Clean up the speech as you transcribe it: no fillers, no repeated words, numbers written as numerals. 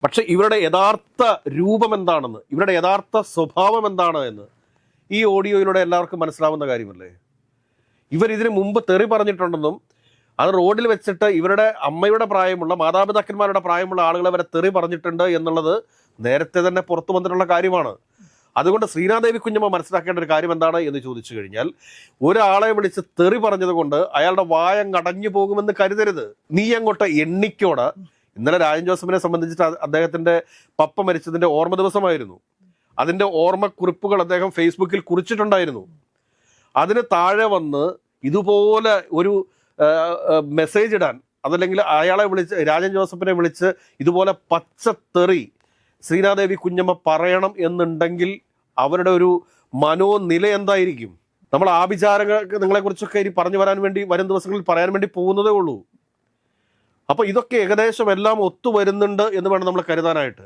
പക്ഷെ ഇവരുടെ യഥാർത്ഥ രൂപം എന്താണെന്ന്, ഇവരുടെ യഥാർത്ഥ സ്വഭാവം എന്താണ് എന്ന് ഈ ഓഡിയോയിലൂടെ എല്ലാവർക്കും മനസ്സിലാവുന്ന കാര്യമല്ലേ. ഇവരിതിനു മുമ്പ് തെറി പറഞ്ഞിട്ടുണ്ടെന്നും അത് റോഡിൽ വെച്ചിട്ട് ഇവരുടെ അമ്മയുടെ പ്രായമുള്ള, മാതാപിതാക്കന്മാരുടെ പ്രായമുള്ള ആളുകളെ വരെ തെറി പറഞ്ഞിട്ടുണ്ട് എന്നുള്ളത് നേരത്തെ തന്നെ പുറത്തു വന്നിട്ടുള്ള കാര്യമാണ്. അതുകൊണ്ട് ശ്രീനാദേവി കുഞ്ഞമ്മ മനസ്സിലാക്കേണ്ട ഒരു കാര്യം എന്താണ് എന്ന് ചോദിച്ചു കഴിഞ്ഞാൽ, ഒരാളെ വിളിച്ച് തെറി പറഞ്ഞത് കൊണ്ട് അയാളുടെ വായങ്ങടഞ്ഞു പോകുമെന്ന് കരുതരുത്. നീ അങ്ങോട്ട് എണ്ണിക്കോട്. ഇന്നലെ രാജൻ ജോസഫിനെ സംബന്ധിച്ചിട്ട് അദ്ദേഹത്തിന്റെ പപ്പ മരിച്ചതിന്റെ ഓർമ്മ ദിവസമായിരുന്നു. അതിന്റെ ഓർമ്മക്കുറിപ്പുകൾ അദ്ദേഹം ഫേസ്ബുക്കിൽ കുറിച്ചിട്ടുണ്ടായിരുന്നു. അതിന് താഴെ വന്ന് ഇതുപോലെ ഒരു മെസ്സേജ് ഇടാൻ, അതല്ലെങ്കിൽ അയാളെ വിളിച്ച്, രാജൻ ജോസഫിനെ വിളിച്ച് ഇതുപോലെ പച്ചത്തെറി ശ്രീനാദേവി കുഞ്ഞമ്മ പറയണം എന്നുണ്ടെങ്കിൽ അവരുടെ ഒരു മനോനില എന്തായിരിക്കും? നമ്മൾ ആഭിചാരങ്ങളെ കുറിച്ചൊക്കെ ഇനി പറഞ്ഞു വരും ദിവസങ്ങളിൽ പറയാൻ വേണ്ടി പോകുന്നതേ ഉള്ളൂ. അപ്പൊ ഇതൊക്കെ ഏകദേശം എല്ലാം ഒത്തുവരുന്നുണ്ട് എന്ന് വേണം നമ്മൾ കരുതാനായിട്ട്.